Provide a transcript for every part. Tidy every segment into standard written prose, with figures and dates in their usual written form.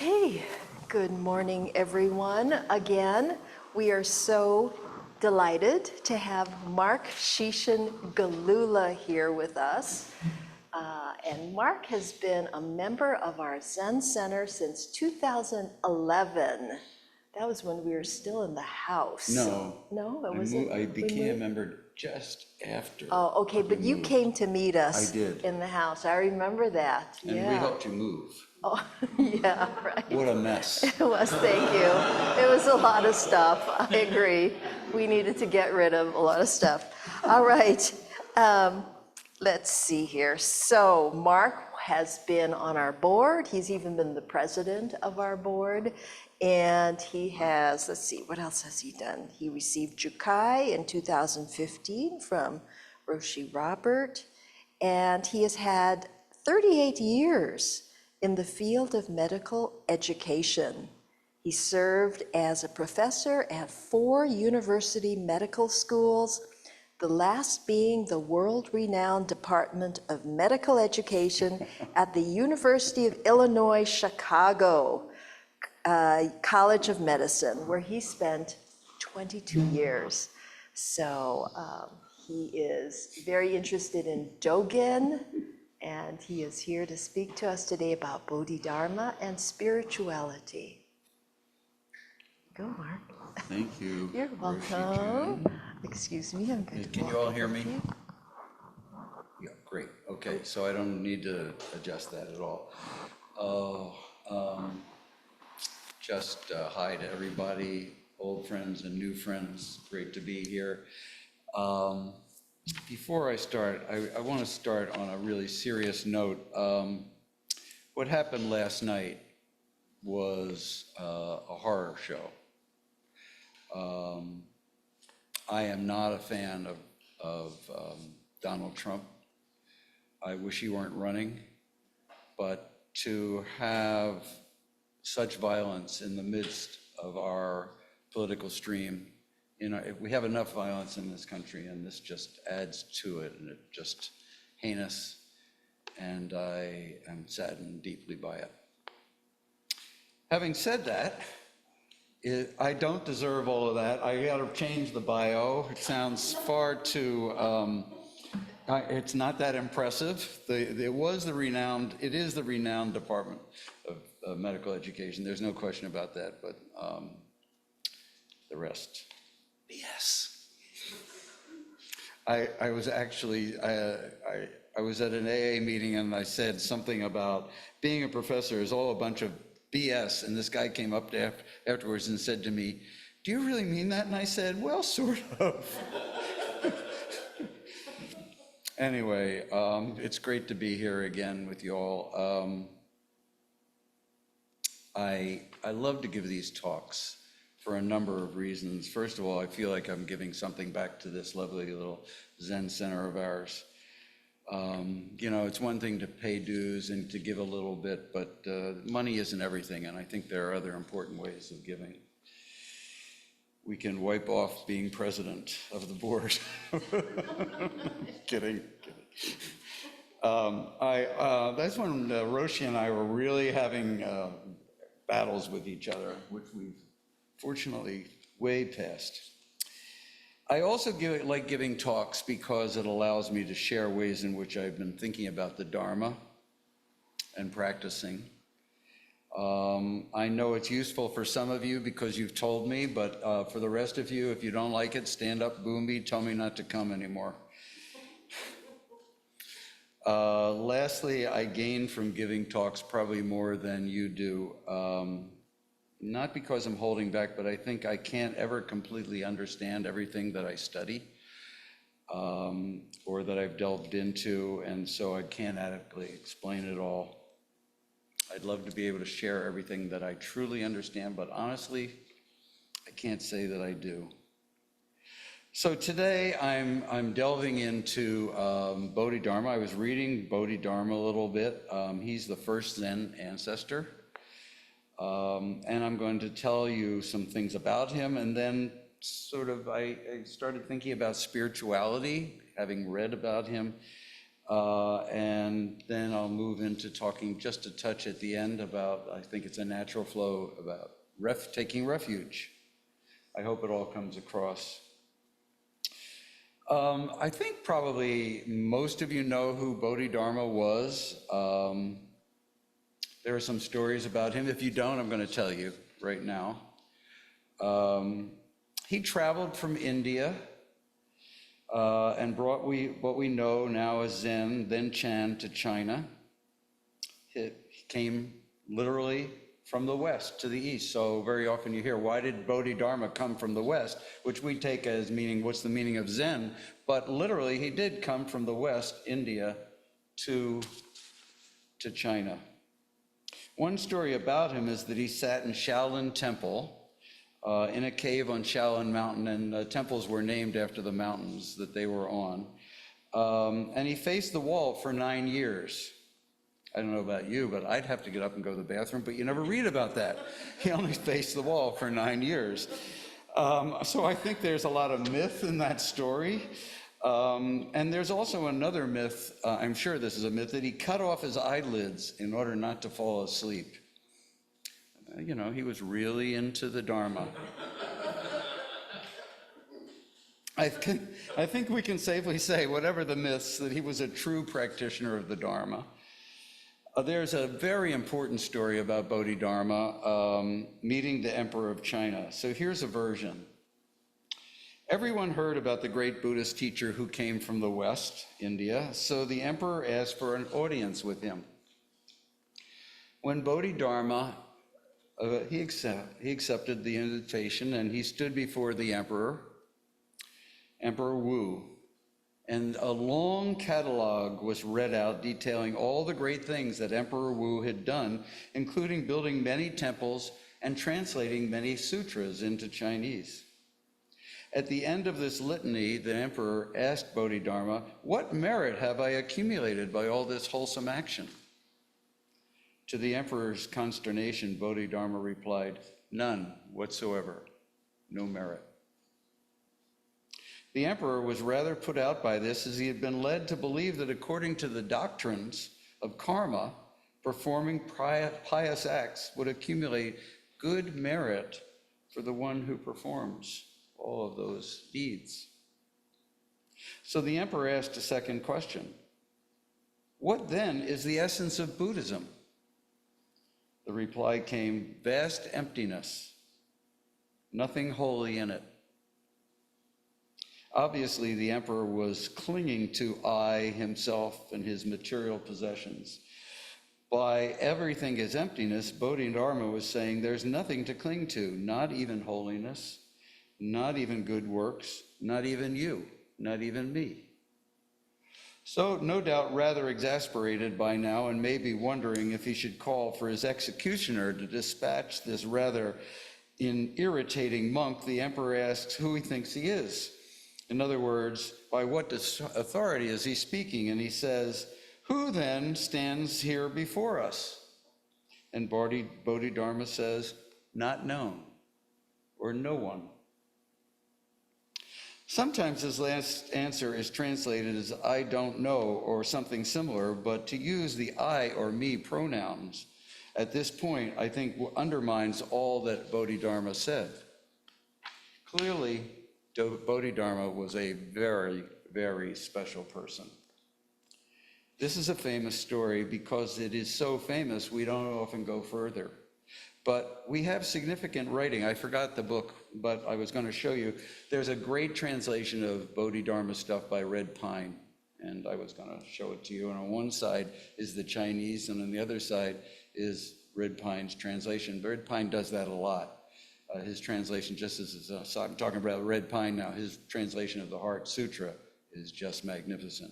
Okay, good morning, everyone. Again, we are so delighted to have Mark Shishin Gelula here with us. And Mark has been a member of our Zen Center since 2011. That was when we were still in the house. No, it wasn't. I became a member just after. Oh, okay, but you came to meet us. I did. In the house. I remember that. And we helped you move. Oh, yeah, right. What a mess. It was, thank you. It was a lot of stuff. I agree. We needed to get rid of a lot of stuff. All right. Let's see here. So Mark has been on our board. He's even been the president of our board. And he has, let's see, what else has he done? He received Jukai in 2015 from Roshi Robert. And he has had 38 years in the field of medical education. He served as a professor at 4 university medical schools, the last being the world-renowned Department of Medical Education at the University of Illinois, Chicago College of Medicine, where he spent 22 years. So he is very interested in Dogen, and he is here to speak to us today about Bodhidharma and spirituality. Go, Mark. Thank you. You're welcome. Excuse me, I'm going to Can you all hear me? Yeah, great. Okay, so I don't need to adjust that at all. Just hi to everybody, old friends and new friends. Great to be here. Before I start, I want to start on a really serious note. What happened last night was a horror show. I am not a fan of Donald Trump. I wish he weren't running, but to have such violence in the midst of our political stream, we have enough violence in this country, and this just adds to it, and it's just heinous, and I am saddened deeply by it. Having said that, I don't deserve all of that. I got to change the bio. It sounds far too, it's not that impressive. It is the renowned Department of Medical Education. There's no question about that, but the rest, BS. I was actually, I was at an AA meeting and I said something about being a professor is all a bunch of BS, and this guy came up afterwards and said to me, "Do you really mean that?" And I said, "Well, sort of." Anyway, it's great to be here again with you all. I love to give these talks for a number of reasons. First of all, I feel like I'm giving something back to this lovely little Zen center of ours. It's one thing to pay dues and to give a little bit, but money isn't everything, and I think there are other important ways of giving. We can wipe off being president of the board. Kidding. That's when Roshi and I were really having battles with each other, which we've fortunately way past. I also like giving talks because it allows me to share ways in which I've been thinking about the Dharma and practicing. I know it's useful for some of you because you've told me, but for the rest of you, if you don't like it, stand up, boo me, tell me not to come anymore. Lastly, I gain from giving talks probably more than you do. Not because I'm holding back, but I think I can't ever completely understand everything that I study or that I've delved into, and so I can't adequately explain it all. I'd love to be able to share everything that I truly understand, but honestly, I can't say that I do. So today I'm delving into Bodhidharma. I was reading Bodhidharma a little bit. He's the first Zen ancestor. And I'm going to tell you some things about him, and then I started thinking about spirituality, having read about him, And then I'll move into talking just a touch at the end about, I think it's a natural flow, about taking refuge. I hope it all comes across. I think probably most of you know who Bodhidharma was. There are some stories about him. If you don't, I'm going to tell you right now. He traveled from India and brought what we know now as Zen, then Chan, to China. He came literally from the west to the east. So very often you hear, why did Bodhidharma come from the west? Which we take as meaning, what's the meaning of Zen? But literally he did come from the west, India, to China. One story about him is that he sat in Shaolin Temple, in a cave on Shaolin Mountain, and temples were named after the mountains that they were on. And he faced the wall for 9 years. I don't know about you, but I'd have to get up and go to the bathroom, but you never read about that. He only faced the wall for 9 years. So I think there's a lot of myth in that story. And there's also another myth, I'm sure this is a myth, that he cut off his eyelids in order not to fall asleep. You know, he was really into the Dharma. I think we can safely say, whatever the myths, that he was a true practitioner of the Dharma. There's a very important story about Bodhidharma meeting the Emperor of China. So here's a version. Everyone heard about the great Buddhist teacher who came from the West, India, so the emperor asked for an audience with him. When Bodhidharma, he accepted the invitation, and he stood before the emperor, Emperor Wu, and a long catalog was read out detailing all the great things that Emperor Wu had done, including building many temples and translating many sutras into Chinese. At the end of this litany, the emperor asked Bodhidharma, "What merit have I accumulated by all this wholesome action?" To the emperor's consternation, Bodhidharma replied, "None whatsoever, no merit." The emperor was rather put out by this, as he had been led to believe that according to the doctrines of karma, performing pious acts would accumulate good merit for the one who performs all of those deeds. So the emperor asked a second question. "What then is the essence of Buddhism?" The reply came, "Vast emptiness, nothing holy in it." Obviously, the emperor was clinging to I, himself, and his material possessions. By everything is emptiness, Bodhidharma was saying there's nothing to cling to, not even holiness, not even good works, not even you, not even me. So, no doubt rather exasperated by now and maybe wondering if he should call for his executioner to dispatch this rather irritating monk, the emperor asks who he thinks he is. In other words, by what authority is he speaking? And he says, "Who then stands here before us?" And Bodhidharma says, "Not known," or "no one." Sometimes his last answer is translated as "I don't know," or something similar, but to use the I or me pronouns at this point, I think, undermines all that Bodhidharma said. Clearly, Bodhidharma was a very, very special person. This is a famous story. Because it is so famous, we don't often go further. But we have significant writing. I forgot the book, but I was going to show you. There's a great translation of Bodhidharma stuff by Red Pine, and I was going to show it to you. And on one side is the Chinese, and on the other side is Red Pine's translation. Red Pine does that a lot. His translation, just as so I'm talking about Red Pine now, his translation of the Heart Sutra is just magnificent.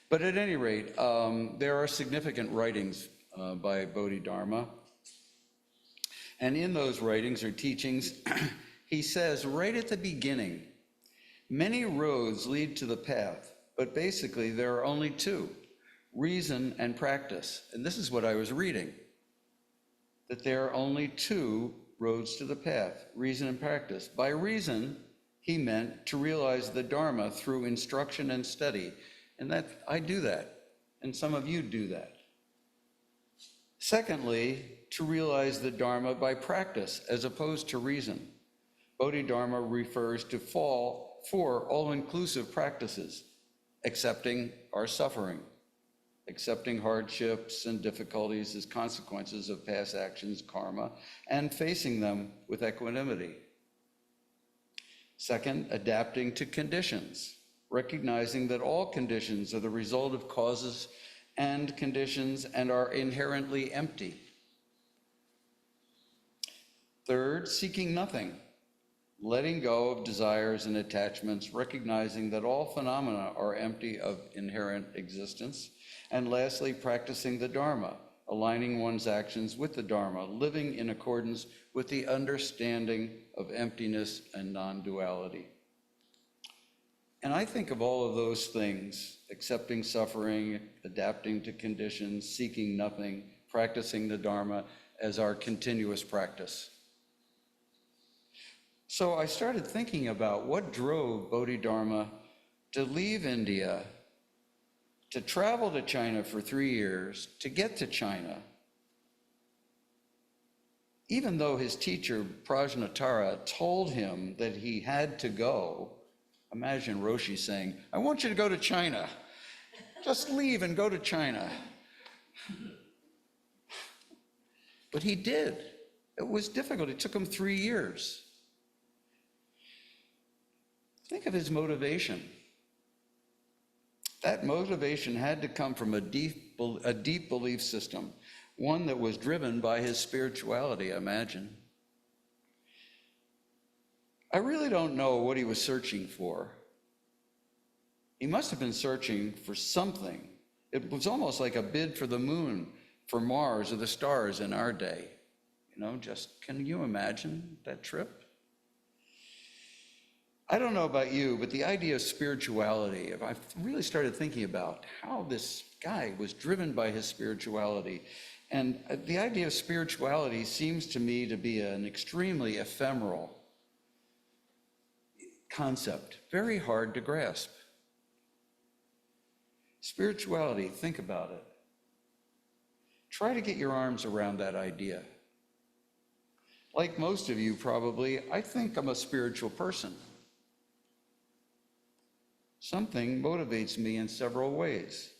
But at any rate, there are significant writings by Bodhidharma. And in those writings or teachings, he says right at the beginning, many roads lead to the path, but basically there are only two, reason and practice. And this is what I was reading, that there are only two roads to the path, reason and practice. By reason, he meant to realize the Dharma through instruction and study, And that I do that, and some of you do that. Secondly, to realize the Dharma by practice as opposed to reason. Bodhidharma refers to four all-inclusive practices: accepting our suffering, accepting hardships and difficulties as consequences of past actions, karma, and facing them with equanimity. Second, adapting to conditions, recognizing that all conditions are the result of causes and conditions and are inherently empty. Third, seeking nothing, letting go of desires and attachments, recognizing that all phenomena are empty of inherent existence. And lastly, practicing the Dharma, aligning one's actions with the Dharma, living in accordance with the understanding of emptiness and non-duality. And I think of all of those things, accepting suffering, adapting to conditions, seeking nothing, practicing the Dharma, as our continuous practice. So I started thinking about what drove Bodhidharma to leave India, to travel to China for 3 years, to get to China, even though his teacher, Prajnatara, told him that he had to go. Imagine Roshi saying, "I want you to go to China. Just leave and go to China." But he did. It was difficult. It took him 3 years. Think of his motivation. That motivation had to come from a deep belief system, one that was driven by his spirituality, I imagine. I really don't know what he was searching for. He must have been searching for something. It was almost like a bid for the moon, for Mars, or the stars in our day. Just can you imagine that trip? I don't know about you, but the idea of spirituality, I've really started thinking about how this guy was driven by his spirituality. And the idea of spirituality seems to me to be an extremely ephemeral concept, very hard to grasp. Spirituality, think about it. Try to get your arms around that idea. Like most of you probably, I think I'm a spiritual person. Something motivates me in several ways.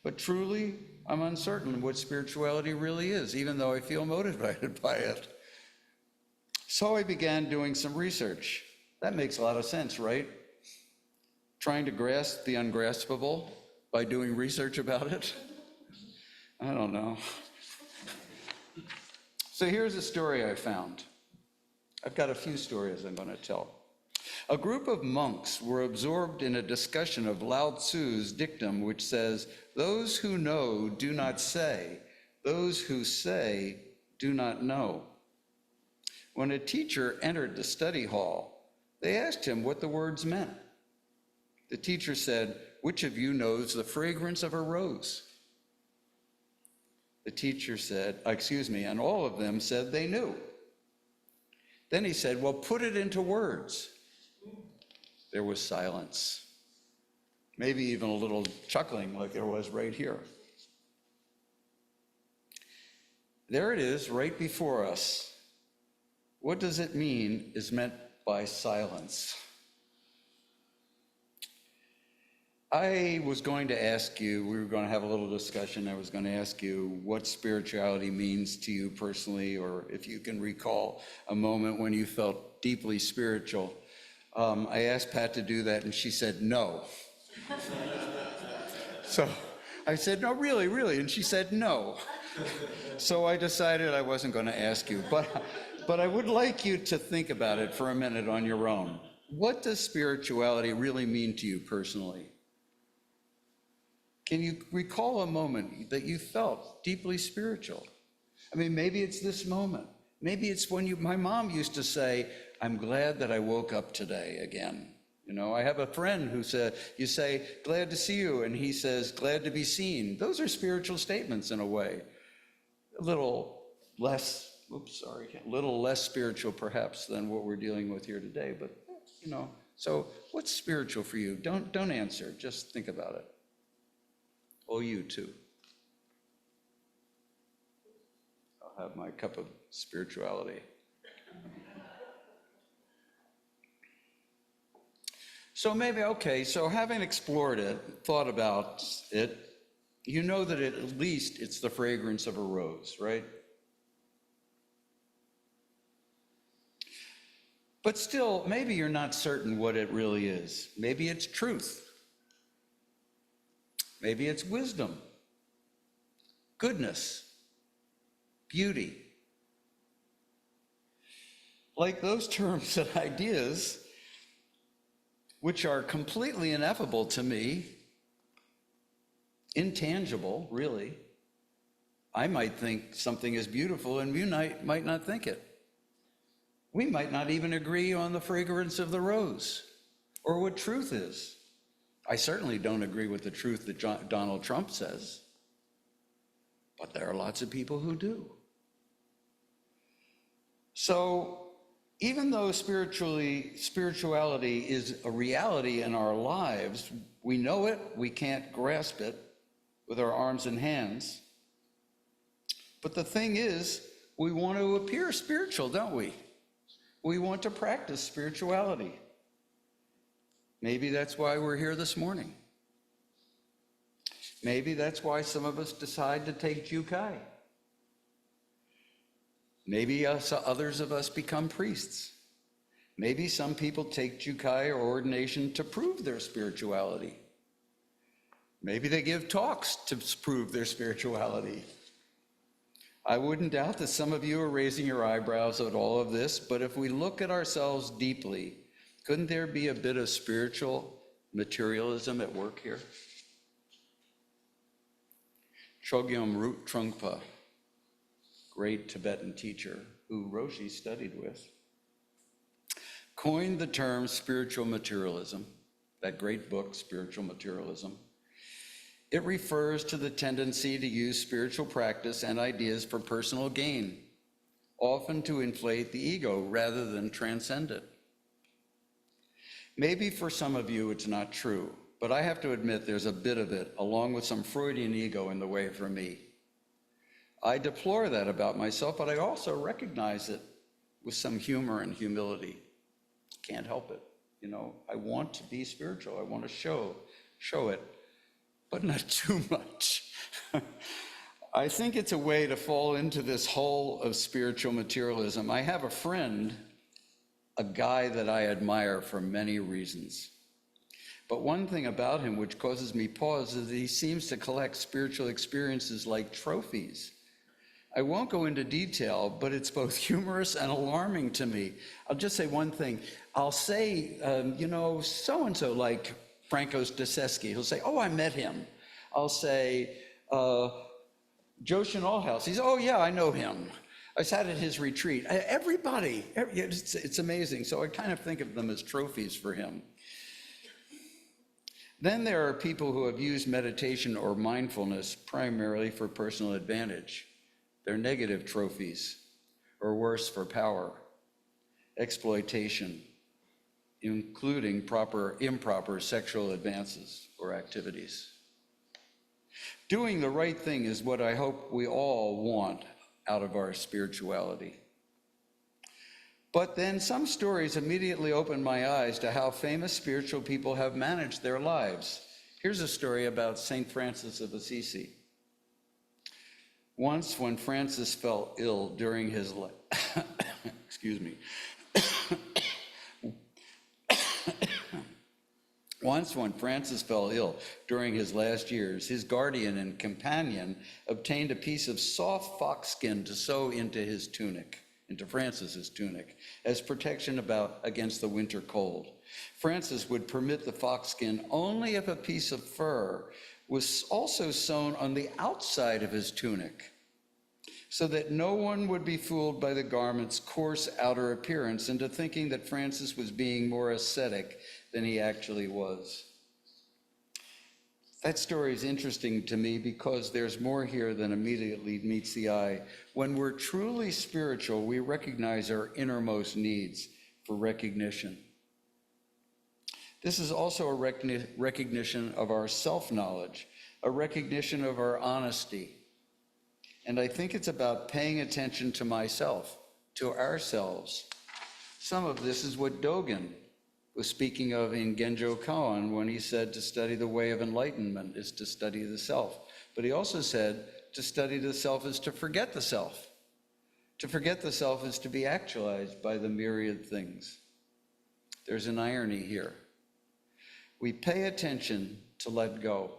But truly, I'm uncertain what spirituality really is, even though I feel motivated by it. So I began doing some research. That makes a lot of sense, right? Trying to grasp the ungraspable by doing research about it? I don't know. So here's a story I found. I've got a few stories I'm going to tell. A group of monks were absorbed in a discussion of Lao Tzu's dictum, which says, "Those who know do not say, those who say do not know." When a teacher entered the study hall, they asked him what the words meant. The teacher said, "Which of you knows the fragrance of a rose?" The teacher said, and all of them said they knew. Then he said, "Well, put it into words." There was silence, maybe even a little chuckling like there was right here. There it is, right before us. What does it mean is meant by silence? I was going to ask you, we were going to have a little discussion. I was going to ask you what spirituality means to you personally, or if you can recall a moment when you felt deeply spiritual. I asked Pat to do that, and she said no. So I said, "No, really," and she said no. So I decided I wasn't going to ask you, but I would like you to think about it for a minute on your own. What does spirituality really mean to you personally? Can you recall a moment that you felt deeply spiritual? I mean, maybe it's this moment. Maybe it's when my mom used to say, "I'm glad that I woke up today again." I have a friend who said, you say, "Glad to see you," and he says, "Glad to be seen." Those are spiritual statements in a way. A little less spiritual perhaps than what we're dealing with here today, but so what's spiritual for you? Don't answer, just think about it. Oh, you too. I'll have my cup of spirituality. So maybe, okay, so having explored it, thought about it, you know that at least it's the fragrance of a rose, right? But still, maybe you're not certain what it really is. Maybe it's truth. Maybe it's wisdom, goodness, beauty. Like those terms and ideas, which are completely ineffable to me, intangible, really. I might think something is beautiful and you might not think it. We might not even agree on the fragrance of the rose or what truth is. I certainly don't agree with the truth that Donald Trump says, but there are lots of people who do. So even though spirituality is a reality in our lives, we know it, we can't grasp it with our arms and hands. But the thing is, we want to appear spiritual, don't we? We want to practice spirituality. Maybe that's why we're here this morning. Maybe that's why some of us decide to take Jukai. Maybe others of us become priests. Maybe some people take Jukai or ordination to prove their spirituality. Maybe they give talks to prove their spirituality. I wouldn't doubt that some of you are raising your eyebrows at all of this, but if we look at ourselves deeply, couldn't there be a bit of spiritual materialism at work here? Chogyam Root Trungpa, great Tibetan teacher who Roshi studied with, coined the term spiritual materialism, that great book, Spiritual Materialism. It refers to the tendency to use spiritual practice and ideas for personal gain, often to inflate the ego rather than transcend it. Maybe for some of you it's not true, but I have to admit there's a bit of it, along with some Freudian ego in the way for me. I deplore that about myself, but I also recognize it with some humor and humility. Can't help it. You know, I want to be spiritual. I want to show it, but not too much. I think it's a way to fall into this hole of spiritual materialism. I have a friend, a guy that I admire for many reasons. But one thing about him which causes me pause is that he seems to collect spiritual experiences like trophies. I won't go into detail, but it's both humorous and alarming to me. I'll just say one thing. I'll say, so-and-so, like Frankos Deseski. He'll say, oh, I met him. I'll say, Joshin Allhouse. He's, oh, yeah, I know him. I sat at his retreat. Everybody, it's amazing. So I kind of think of them as trophies for him. Then there are people who have used meditation or mindfulness primarily for personal advantage. They're negative trophies, or worse, for power, exploitation, including improper sexual advances or activities. Doing the right thing is what I hope we all want out of our spirituality. But then some stories immediately opened my eyes to how famous spiritual people have managed their lives. Here's a story about St. Francis of Assisi. Once, when Francis fell ill during his excuse me. Once, when Francis fell ill during his last years, his guardian and companion obtained a piece of soft fox skin to sew into his tunic, into Francis's tunic, as protection against the winter cold. Francis would permit the fox skin only if a piece of fur was also sewn on the outside of his tunic, so that no one would be fooled by the garment's coarse outer appearance into thinking that Francis was being more ascetic than he actually was. That story is interesting to me because there's more here than immediately meets the eye. When we're truly spiritual, we recognize our innermost needs for recognition. This is also a recognition of our self-knowledge, a recognition of our honesty. And I think it's about paying attention to myself, to ourselves. Some of this is what Dogen was speaking of in Genjo Koan when he said to study the way of enlightenment is to study the self. But he also said to study the self is to forget the self. To forget the self is to be actualized by the myriad things. There's an irony here. We pay attention to let go.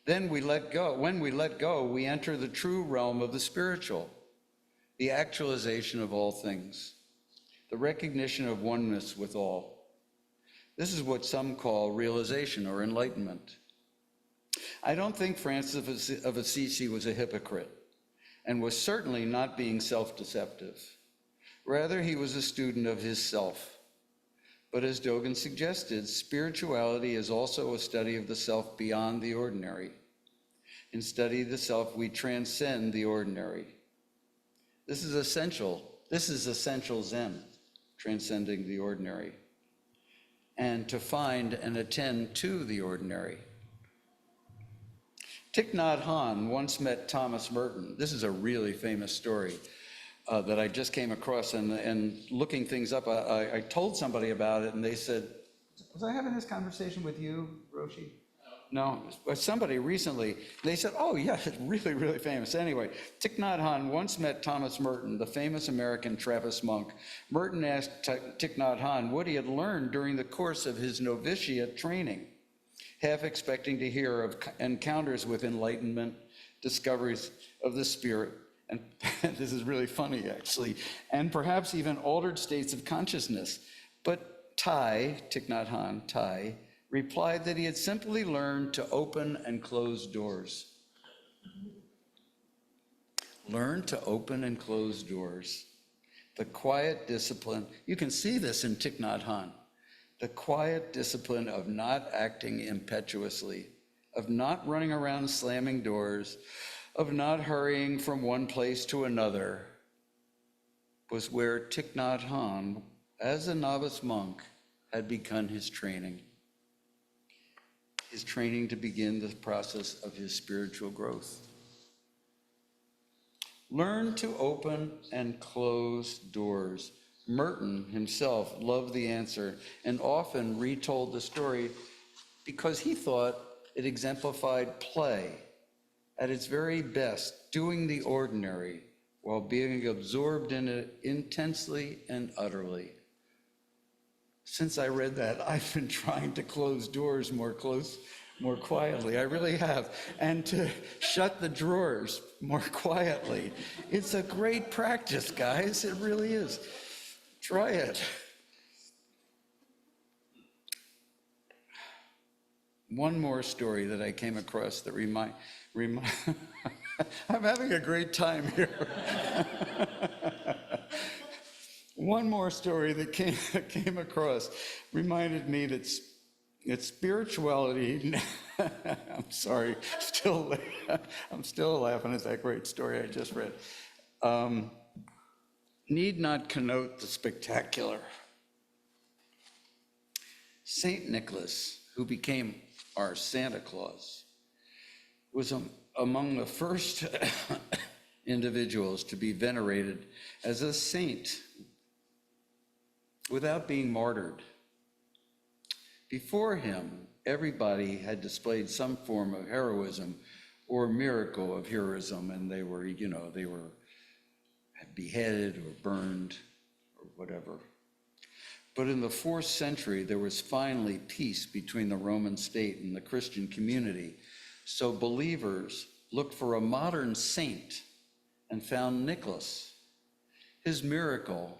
Then we let go. When we let go, we enter the true realm of the spiritual, the actualization of all things, the recognition of oneness with all. This is what some call realization or enlightenment. I don't think Francis of Assisi was a hypocrite and was certainly not being self-deceptive. Rather, he was a student of his self. But as Dogen suggested, spirituality is also a study of the self beyond the ordinary. In study of the self, we transcend the ordinary. This is essential Zen, transcending the ordinary, and to find and attend to the ordinary. Thich Nhat Hanh once met Thomas Merton. This is a really famous story that I just came across, and looking things up, I told somebody about it, and they said, was I having this conversation with you, Roshi? No, but somebody recently, they said, oh yeah, it's really, really famous. Anyway, Thich Nhat Hanh once met Thomas Merton, the famous American Trappist monk. Merton asked Thich Nhat Hanh what he had learned during the course of his novitiate training, half expecting to hear of encounters with enlightenment, discoveries of the spirit, and this is really funny actually, and perhaps even altered states of consciousness. But Thich Nhat Hanh, replied that he had simply learned to open and close doors. Learn to open and close doors. The quiet discipline, you can see this in Thich Nhat Hanh, the quiet discipline of not acting impetuously, of not running around slamming doors, of not hurrying from one place to another, was where Thich Nhat Hanh, as a novice monk, had begun his training to begin the process of his spiritual growth. Learn to open and close doors. Merton himself loved the answer and often retold the story because he thought it exemplified play at its very best, doing the ordinary while being absorbed in it intensely and utterly. Since I read that, I've been trying to close doors more quietly. I really have. And to shut the drawers more quietly. It's a great practice, guys. It really is. Try it. One more story that I came across that I'm having a great time here. One more story that came across reminded me that spirituality, I'm sorry, I'm still laughing at that great story I just read, need not connote the spectacular. Saint Nicholas, who became our Santa Claus, was among the first individuals to be venerated as a saint without being martyred. Before him, everybody had displayed some form of heroism or miracle of heroism, and they were beheaded or burned or whatever. But in the 4th century, there was finally peace between the Roman state and the Christian community. So believers looked for a modern saint and found Nicholas. His miracle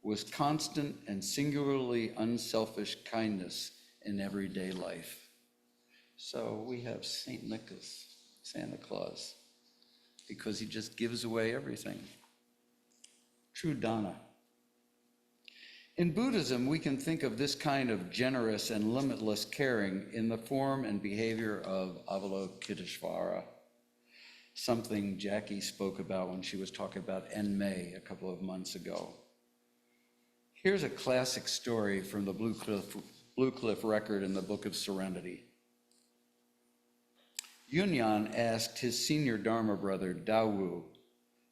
was constant and singularly unselfish kindness in everyday life. So we have Saint Nicholas, Santa Claus, because he just gives away everything. True Dharma. In Buddhism, we can think of this kind of generous and limitless caring in the form and behavior of Avalokiteshvara, something Jackie spoke about when she was talking about Enmei a couple of months ago. Here's a classic story from the Blue Cliff record in the Book of Serenity. Yunyan asked his senior Dharma brother, Dawu,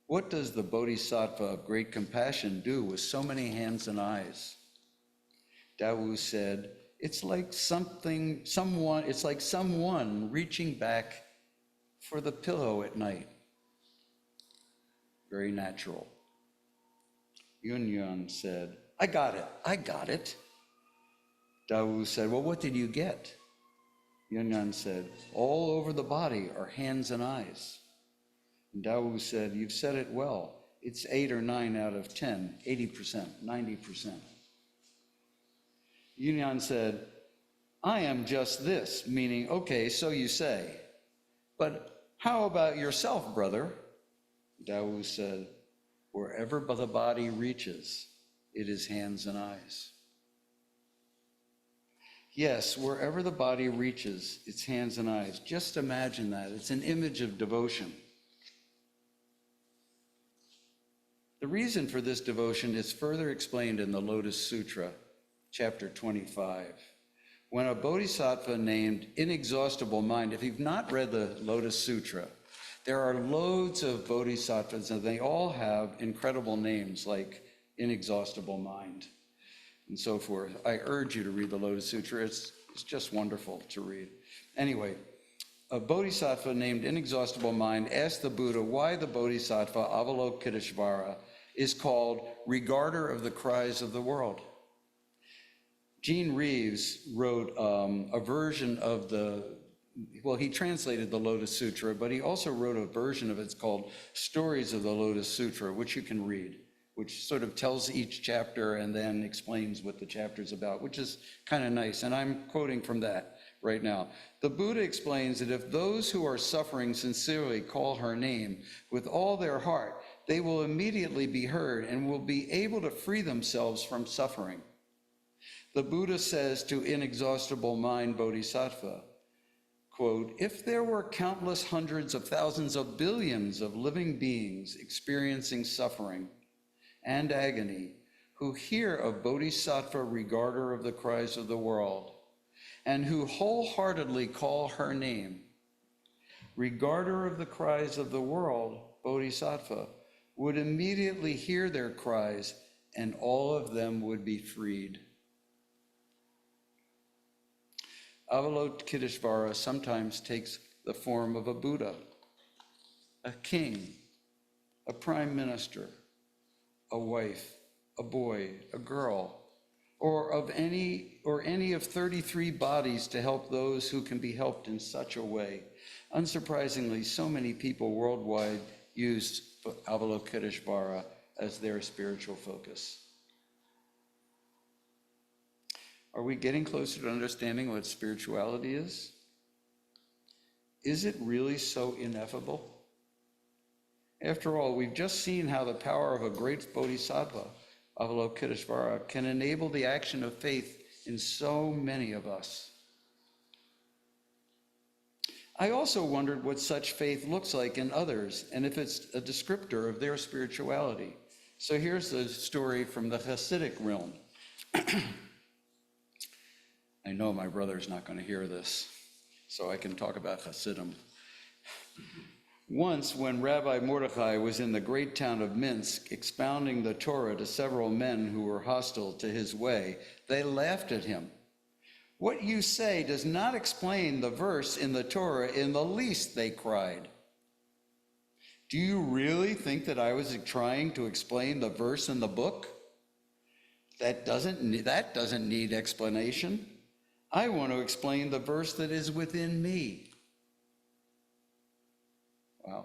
what does the Bodhisattva of great compassion do with so many hands and eyes? Dawu said, it's like someone reaching back for the pillow at night. Very natural. Yunyan said, I got it. Dawu said, well, what did you get? Yunyan said, all over the body are hands and eyes. And Dawu said, you've said it well. It's 8 or 9 out of 10, 80%, 90%. Yunyan said, I am just this, meaning, okay, so you say. But how about yourself, brother? Dawu said, wherever the body reaches, it is hands and eyes. Yes, wherever the body reaches, it's hands and eyes. Just imagine that. It's an image of devotion. The reason for this devotion is further explained in the Lotus Sutra, chapter 25. When a bodhisattva named Inexhaustible Mind, if you've not read the Lotus Sutra, there are loads of bodhisattvas and they all have incredible names like Inexhaustible Mind and so forth. I urge you to read the Lotus Sutra. It's just wonderful to read. Anyway, a bodhisattva named Inexhaustible Mind asked the Buddha why the bodhisattva Avalokiteshvara is called regarder of the cries of the world. Gene Reeves wrote a version of he translated the Lotus Sutra, but he also wrote a version of it's called Stories of the Lotus Sutra, which you can read, which sort of tells each chapter and then explains what the chapter's about, which is kind of nice. And I'm quoting from that right now. The Buddha explains that if those who are suffering sincerely call her name with all their heart, they will immediately be heard and will be able to free themselves from suffering. The Buddha says to Inexhaustible Mind Bodhisattva, quote, if there were countless hundreds of thousands of billions of living beings experiencing suffering and agony who hear of Bodhisattva regarder of the cries of the world and who wholeheartedly call her name, regarder of the cries of the world, Bodhisattva, would immediately hear their cries and all of them would be freed. Avalokiteshvara sometimes takes the form of a Buddha, a king, a prime minister, a wife, a boy, a girl, or any of 33 bodies to help those who can be helped in such a way. Unsurprisingly, so many people worldwide use Avalokiteshvara as their spiritual focus. Are we getting closer to understanding what spirituality is? Is it really so ineffable? After all, we've just seen how the power of a great bodhisattva, Avalokiteshvara, can enable the action of faith in so many of us. I also wondered what such faith looks like in others and if it's a descriptor of their spirituality. So here's the story from the Hasidic realm. I know my brother's not going to hear this, so I can talk about Hasidim. Once, when Rabbi Mordechai was in the great town of Minsk expounding the Torah to several men who were hostile to his way, they laughed at him. What you say does not explain the verse in the Torah in the least, they cried. Do you really think that I was trying to explain the verse in the book? That doesn't need explanation. I want to explain the verse that is within me. Wow.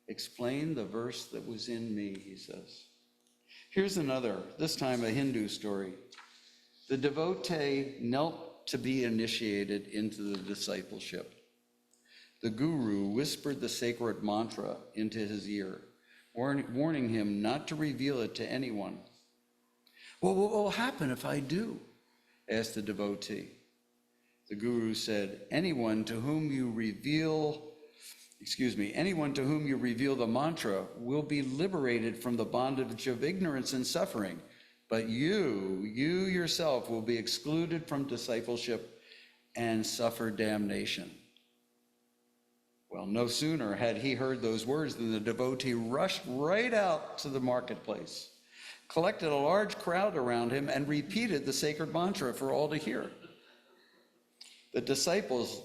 Explain the verse that was in me, he says. Here's another, this time a Hindu story. The devotee knelt to be initiated into the discipleship. The guru whispered the sacred mantra into his ear, warning him not to reveal it to anyone. Well, what will happen if I do? Asked the devotee. The guru said, anyone to whom you reveal the mantra will be liberated from the bondage of ignorance and suffering, but you yourself will be excluded from discipleship and suffer damnation. Well, no sooner had he heard those words than the devotee rushed right out to the marketplace, collected a large crowd around him, and repeated the sacred mantra for all to hear. The disciples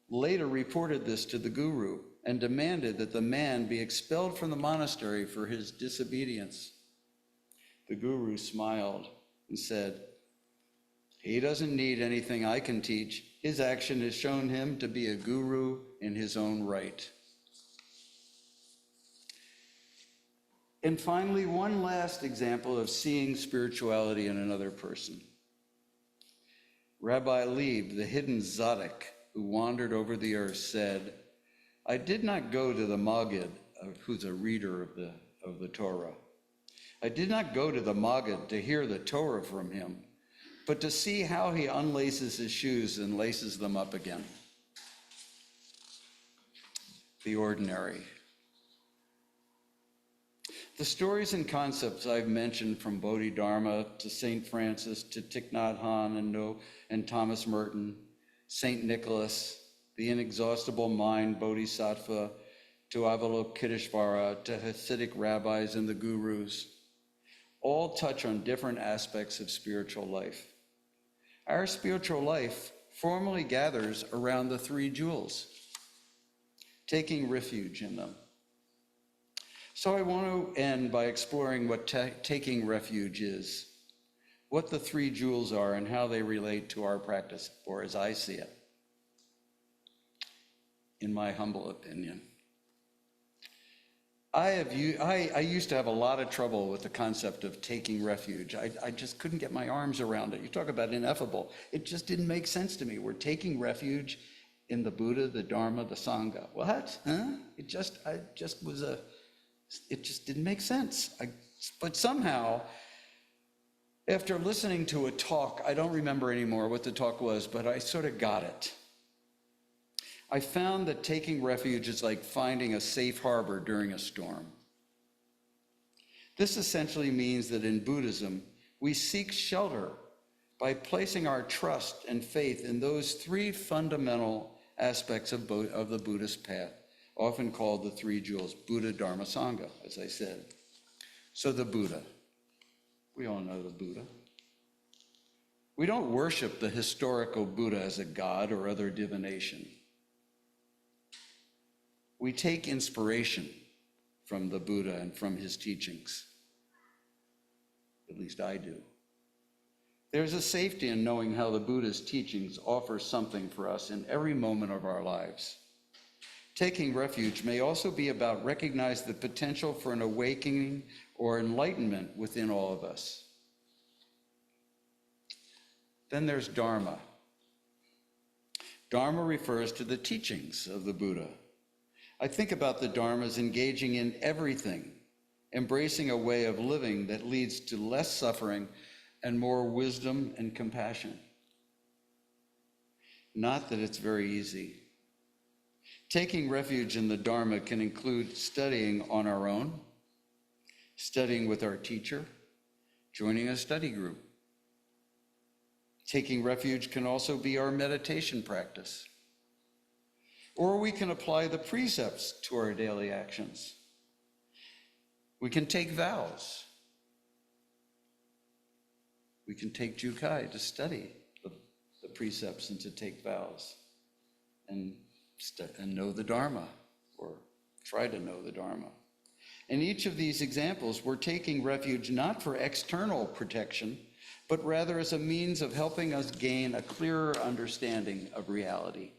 later reported this to the guru and demanded that the man be expelled from the monastery for his disobedience. The guru smiled and said, "He doesn't need anything I can teach. His action has shown him to be a guru in his own right." And finally, one last example of seeing spirituality in another person. Rabbi Leib, the hidden tzaddik who wandered over the earth, said, "I did not go to the Maggid," who's a reader of the Torah. "I did not go to the Maggid to hear the Torah from him, but to see how he unlaces his shoes and laces them up again." The ordinary. The stories and concepts I've mentioned, from Bodhidharma to St. Francis to Thich Nhat Hanh and Thomas Merton, St. Nicholas, the inexhaustible mind Bodhisattva, to Avalokiteshvara, to Hasidic rabbis and the gurus, all touch on different aspects of spiritual life. Our spiritual life formally gathers around the three jewels, taking refuge in them. So I want to end by exploring what taking refuge is, what the three jewels are, and how they relate to our practice, or as I see it, in my humble opinion. I used to have a lot of trouble with the concept of taking refuge. I just couldn't get my arms around it. You talk about ineffable. It just didn't make sense to me. We're taking refuge in the Buddha, the Dharma, the Sangha. What? Huh? It just didn't make sense. But somehow, after listening to a talk, I don't remember anymore what the talk was, but I sort of got it. I found that taking refuge is like finding a safe harbor during a storm. This essentially means that in Buddhism, we seek shelter by placing our trust and faith in those three fundamental aspects of the Buddhist path, often called the three jewels, Buddha, Dharma, Sangha, as I said. So the Buddha, we all know the Buddha. We don't worship the historical Buddha as a god or other divination. We take inspiration from the Buddha and from his teachings. At least I do. There's a safety in knowing how the Buddha's teachings offer something for us in every moment of our lives. Taking refuge may also be about recognizing the potential for an awakening or enlightenment within all of us. Then there's Dharma. Dharma refers to the teachings of the Buddha. I think about the Dharma as engaging in everything, embracing a way of living that leads to less suffering and more wisdom and compassion. Not that it's very easy. Taking refuge in the Dharma can include studying on our own, studying with our teacher, joining a study group. Taking refuge can also be our meditation practice. Or we can apply the precepts to our daily actions. We can take vows. We can take Jukai to study the precepts and to take vows and know the Dharma, or try to know the Dharma. In each of these examples, we're taking refuge not for external protection, but rather as a means of helping us gain a clearer understanding of reality.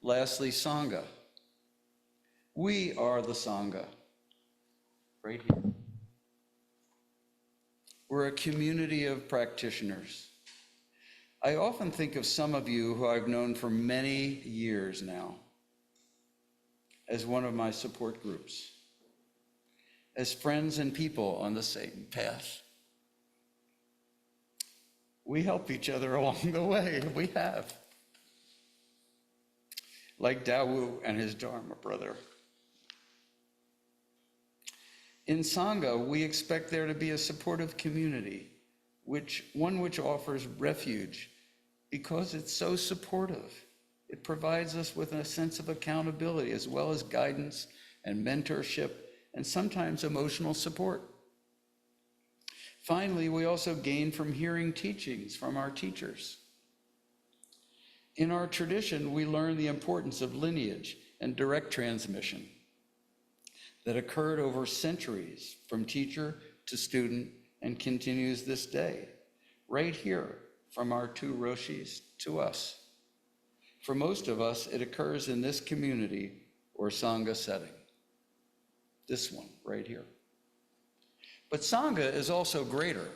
Lastly, Sangha. We are the Sangha, right here. We're a community of practitioners. I often think of some of you who I've known for many years now as one of my support groups, as friends and people on the same path. We help each other along the way, we have. Like Dawu and his Dharma brother. In Sangha, we expect there to be a supportive community, which offers refuge because it's so supportive. It provides us with a sense of accountability as well as guidance and mentorship and sometimes emotional support. Finally, we also gain from hearing teachings from our teachers. In our tradition, we learn the importance of lineage and direct transmission that occurred over centuries from teacher to student and continues this day, right here from our two Roshis to us. For most of us, it occurs in this community or Sangha setting. This one right here. But Sangha is also greater.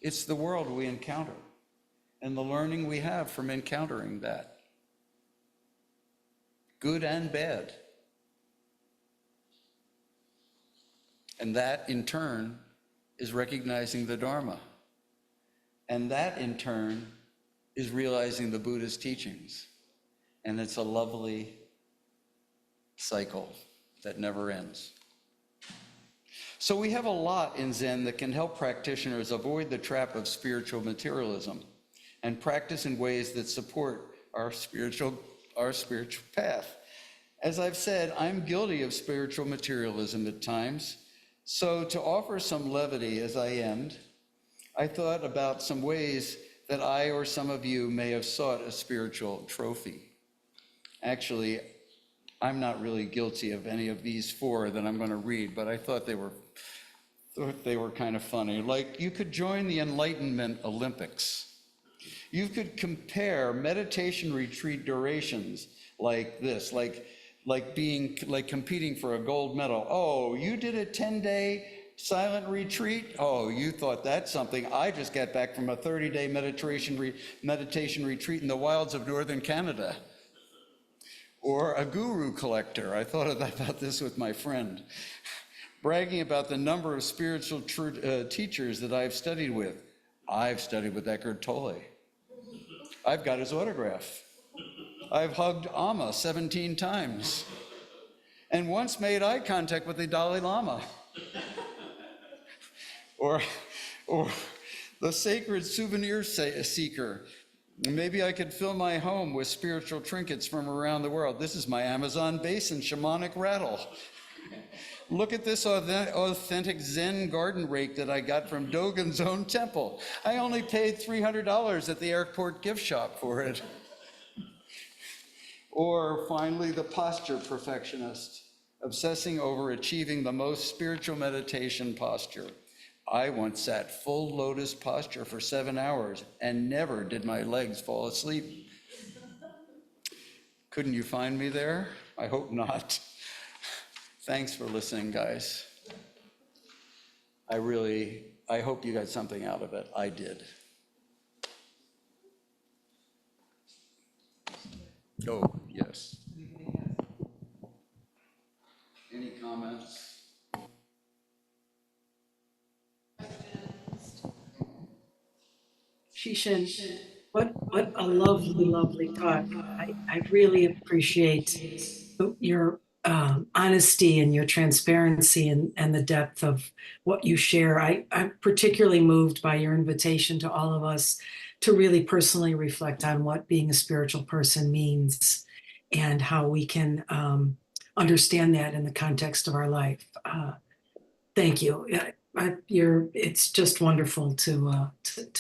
It's the world we encounter and the learning we have from encountering that, good and bad. And that, in turn, is recognizing the Dharma. And that, in turn, is realizing the Buddha's teachings. And it's a lovely cycle that never ends. So we have a lot in Zen that can help practitioners avoid the trap of spiritual materialism and practice in ways that support our spiritual path. As I've said, I'm guilty of spiritual materialism at times. So to offer some levity as I end, I thought about some ways that I or some of you may have sought a spiritual trophy. Actually, I'm not really guilty of any of these four that I'm going to read, but I thought they were kind of funny. Like, you could join the Enlightenment Olympics. You could compare meditation retreat durations like this, like competing for a gold medal. Oh, you did a 10-day silent retreat? Oh, you thought that's something. I just got back from a 30-day meditation retreat in the wilds of northern Canada. Or a guru collector. I thought about this with my friend, bragging about the number of spiritual teachers that I've studied with. I've studied with Eckhart Tolle. I've got his autograph. I've hugged Amma 17 times and once made eye contact with the Dalai Lama. Or the sacred souvenir seeker. Maybe I could fill my home with spiritual trinkets from around the world. This is my Amazon basin shamanic rattle. Look at this authentic Zen garden rake that I got from Dogen's own temple. I only paid $300 at the airport gift shop for it. Or finally, the posture perfectionist, obsessing over achieving the most spiritual meditation posture. I once sat full lotus posture for 7 hours and never did my legs fall asleep. Couldn't you find me there? I hope not. Thanks for listening, guys. I hope you got something out of it. I did. Oh, yes. Any comments? Shishin, what a lovely, lovely talk. I really appreciate your honesty and your transparency and the depth of what you share. I'm particularly moved by your invitation to all of us to really personally reflect on what being a spiritual person means and how we can understand that in the context of our life. Thank you. It's just wonderful to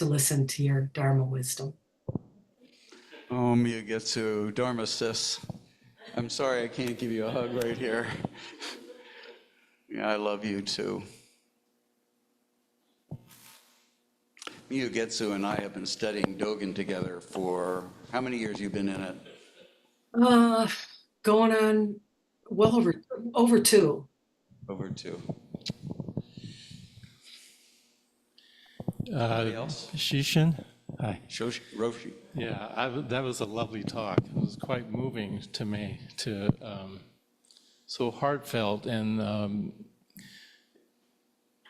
listen to your Dharma wisdom. Oh, Miyagetsu, Dharma sis. I'm sorry I can't give you a hug right here. Yeah, I love you too. Miyagetsu and I have been studying Dogen together for how many years you been in it? Going on well over two. Over two. Anybody else? Shishin? Hi. Roshi. Yeah, that was a lovely talk. It was quite moving to me, so heartfelt, and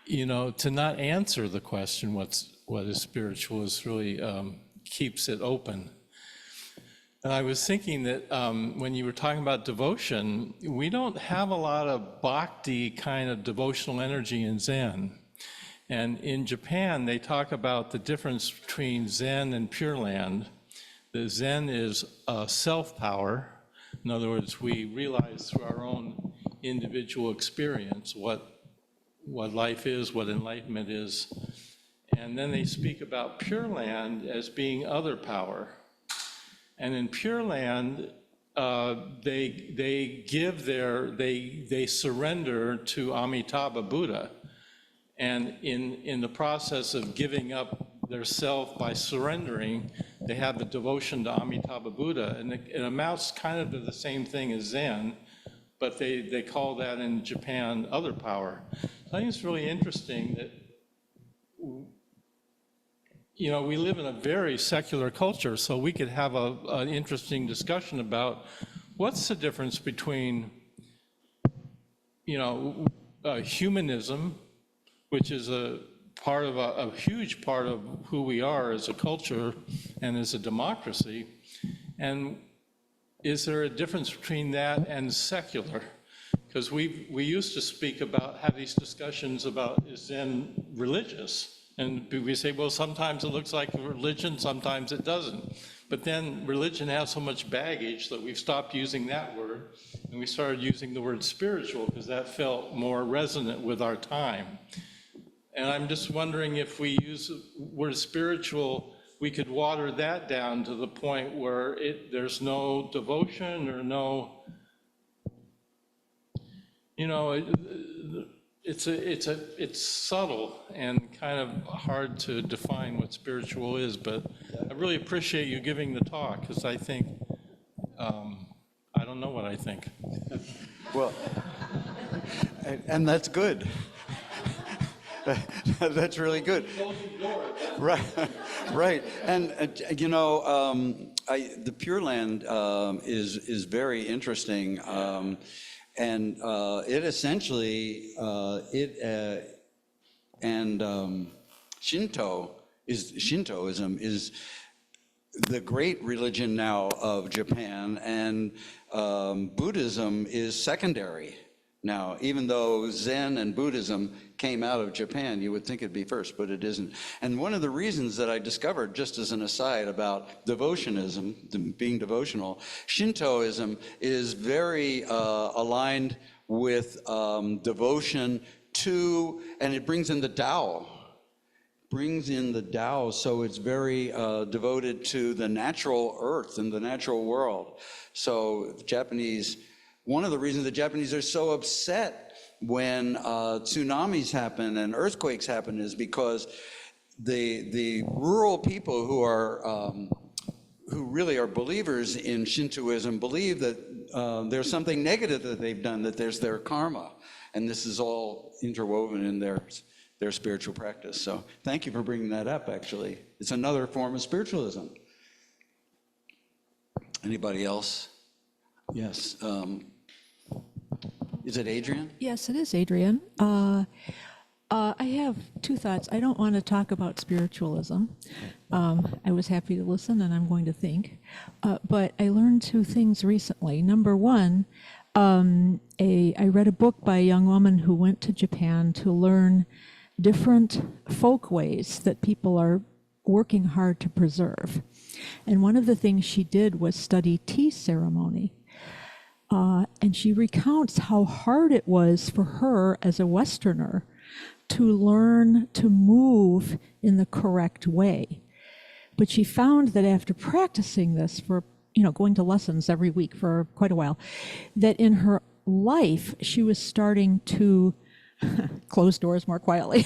to not answer the question, what is spiritual, is really keeps it open. And I was thinking that when you were talking about devotion, we don't have a lot of bhakti kind of devotional energy in Zen. And in Japan, they talk about the difference between Zen and Pure Land, The Zen is self-power. In other words, we realize through our own individual experience what life is, what enlightenment is. And then they speak about Pure Land as being other power. And in Pure Land, they surrender to Amitabha Buddha. And in the process of giving up their self by surrendering, they have the devotion to Amitabha Buddha. And it amounts kind of to the same thing as Zen, but they call that in Japan other power. So I think it's really interesting that, you know, we live in a very secular culture, so we could have an interesting discussion about what's the difference between, you know, humanism, which is a huge part of who we are as a culture and as a democracy, and is there a difference between that and secular? Because we used to have these discussions about, is Zen religious? And we say, well, sometimes it looks like religion, sometimes it doesn't. But then religion has so much baggage that we've stopped using that word, and we started using the word spiritual because that felt more resonant with our time. And I'm just wondering if we use the word spiritual, we could water that down to the point where there's no devotion or no, you know, it's subtle and kind of hard to define what spiritual is, but I really appreciate you giving the talk, because I think, I don't know what I think. Well, and that's good. That's really good. Right, right. And you know, the Pure Land is very interesting, and it essentially Shintoism is the great religion now of Japan, and Buddhism is secondary. Now, even though Zen and Buddhism came out of Japan, you would think it'd be first, but it isn't. And one of the reasons that I discovered, just as an aside, about devotionism, being devotional, Shintoism is very aligned with devotion to, and it brings in the Tao. So it's very devoted to the natural earth and the natural world. So one of the reasons the Japanese are so upset when tsunamis happen and earthquakes happen is because the rural people who really are believers in Shintoism believe that there's something negative that they've done, that there's their karma, and this is all interwoven in their spiritual practice. So thank you for bringing that up, actually. It's another form of spiritualism. Anybody else? Yes. Is it Adrian? Yes, it is, Adrian. I have two thoughts. I don't want to talk about spiritualism. I was happy to listen, and I'm going to think. But I learned two things recently. Number one, I read a book by a young woman who went to Japan to learn different folkways that people are working hard to preserve. And one of the things she did was study tea ceremony. And she recounts how hard it was for her as a Westerner to learn to move in the correct way. But she found that after practicing this for, going to lessons every week for quite a while, that in her life, she was starting to close doors more quietly,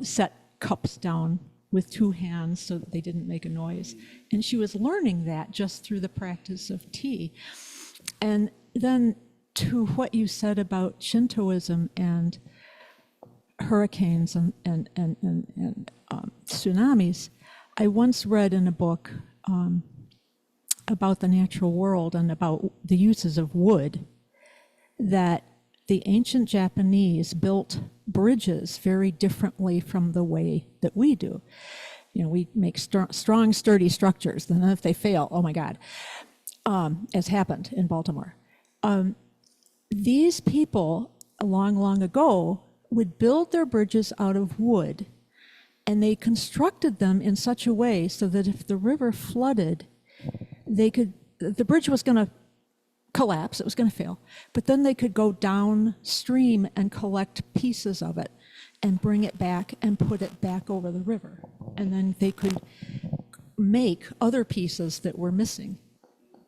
set cups down with two hands so that they didn't make a noise. And she was learning that just through the practice of tea. And then to what you said about Shintoism and hurricanes and tsunamis, I once read in a book about the natural world and about the uses of wood that the ancient Japanese built bridges very differently from the way that we do. We make strong, sturdy structures, then if they fail, oh my God. As happened in Baltimore. These people, long ago, would build their bridges out of wood And they constructed them in such a way so that if the river flooded, the bridge was going to collapse, it was going to fail, but then they could go downstream and collect pieces of it and bring it back and put it back over the river. And then they could make other pieces that were missing.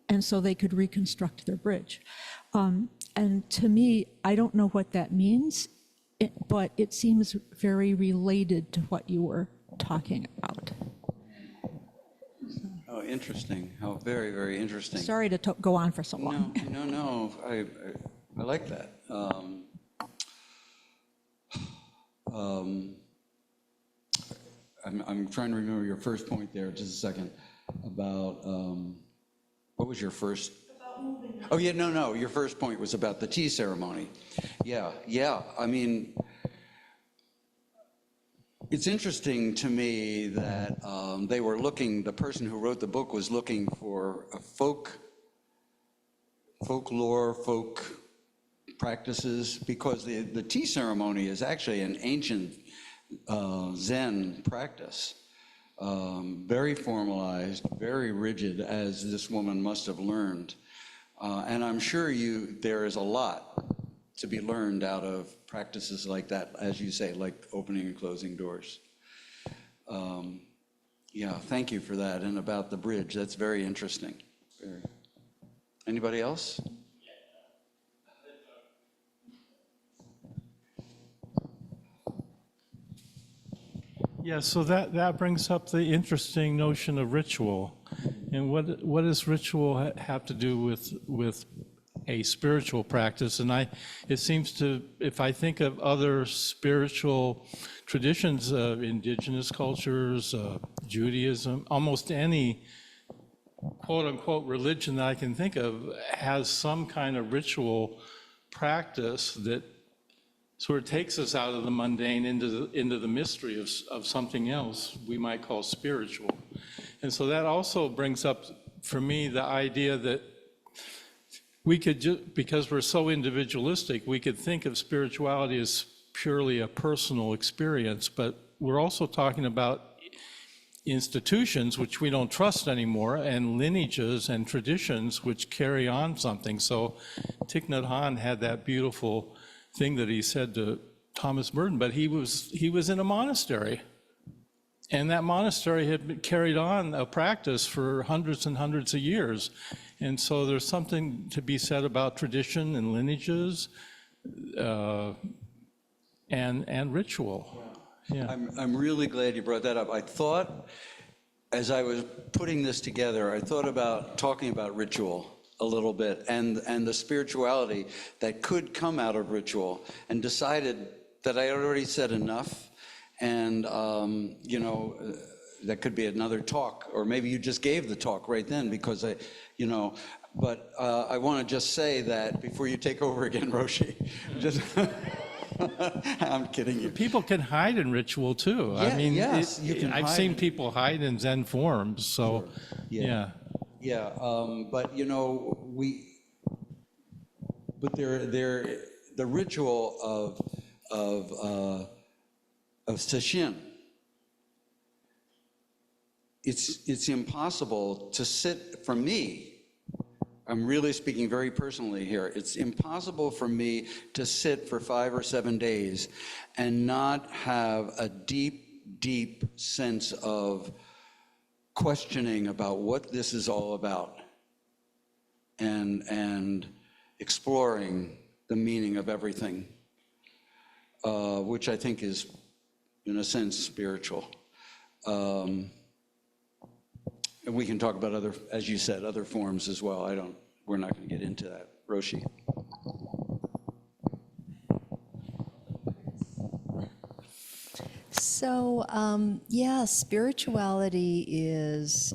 And so they could reconstruct their bridge. And to me, I don't know what that means, but it seems very related to what you were talking about. Oh, interesting. How very, very interesting. Sorry to go on for so long. No. I like that. I'm trying to remember your first point there, just a second, about, what was your first? Oh, yeah, no, your first point was about the tea ceremony. Yeah, I mean, it's interesting to me that they were looking, the person who wrote the book was looking for a folklore, folk practices, because the tea ceremony is actually an ancient Zen practice, very formalized, very rigid, as this woman must have learned. And I'm sure there is a lot to be learned out of practices like that, as you say, like opening and closing doors. Yeah, thank you for that. And about the bridge, that's very interesting. Anybody else? Yeah, so that brings up the interesting notion of ritual. And what does ritual have to do with a spiritual practice? And it seems to, if I think of other spiritual traditions, indigenous cultures, Judaism, almost any quote unquote religion that I can think of has some kind of ritual practice that sort of takes us out of the mundane into the mystery of something else we might call spiritual. And so that also brings up for me the idea that we could, because we're so individualistic, we could think of spirituality as purely a personal experience, but we're also talking about institutions which we don't trust anymore, and lineages and traditions which carry on something. So Thich Nhat Hanh had that beautiful thing that he said to Thomas Merton, but he was in a monastery, and that monastery had been carried on a practice for hundreds and hundreds of years. And so there's something to be said about tradition and lineages and ritual. Yeah. I'm really glad you brought that up. I thought, as I was putting this together, I thought about talking about ritual a little bit and the spirituality that could come out of ritual, and decided that I had already said enough. And, that could be another talk, or maybe you just gave the talk right then, because but I want to just say that before you take over again, Roshi, I'm kidding you. People can hide in ritual too. Yeah, I mean, yes, you can I've hide seen in- people hide in Zen forms. So, Sure. yeah. Yeah, but the ritual of Shishin, it's impossible to sit, for me, I'm really speaking very personally here, it's impossible for me to sit for 5 or 7 days and not have a deep, deep sense of questioning about what this is all about, and exploring the meaning of everything, which I think is, in a sense, spiritual. And we can talk about other, as you said, other forms as well. We're not going to get into that. Roshi. So, yeah, spirituality is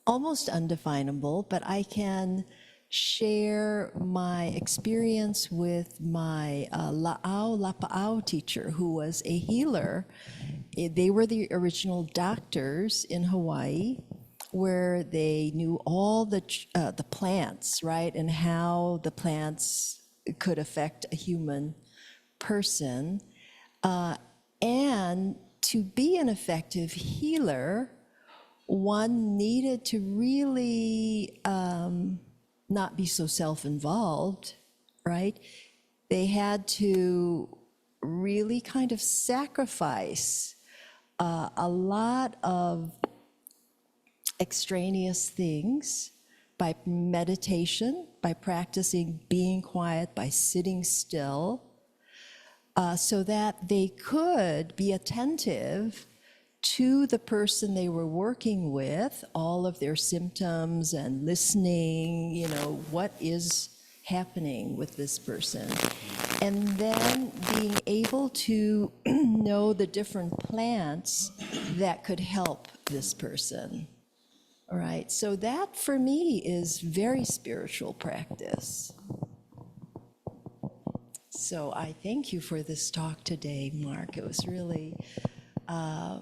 almost undefinable, but I can share my experience with my Lapa'au teacher, who was a healer. They were the original doctors in Hawaii, where they knew all the plants, right, and how the plants could affect a human person. And to be an effective healer, one needed to really not be so self-involved, right? They had to really kind of sacrifice a lot of extraneous things by meditation, by practicing being quiet, by sitting still, so that they could be attentive to the person they were working with, all of their symptoms, and listening, what is happening with this person. And then being able to know the different plants that could help this person. All right, so that for me is very spiritual practice. So I thank you for this talk today, Mark. It was really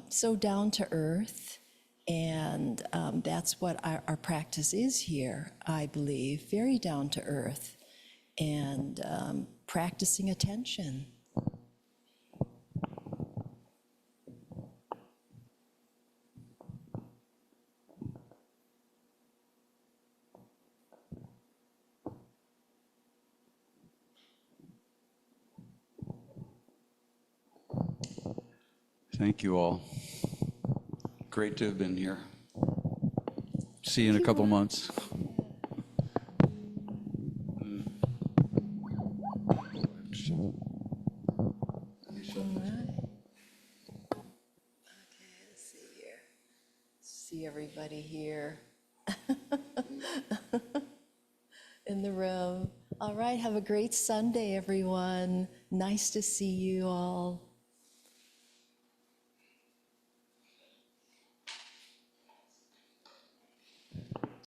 so down to earth, and that's what our practice is here, I believe, very down to earth, and practicing attention. Thank you all. Great to have been here. See you in a couple months. See everybody here in the room. All right, have a great Sunday, everyone. Nice to see you all.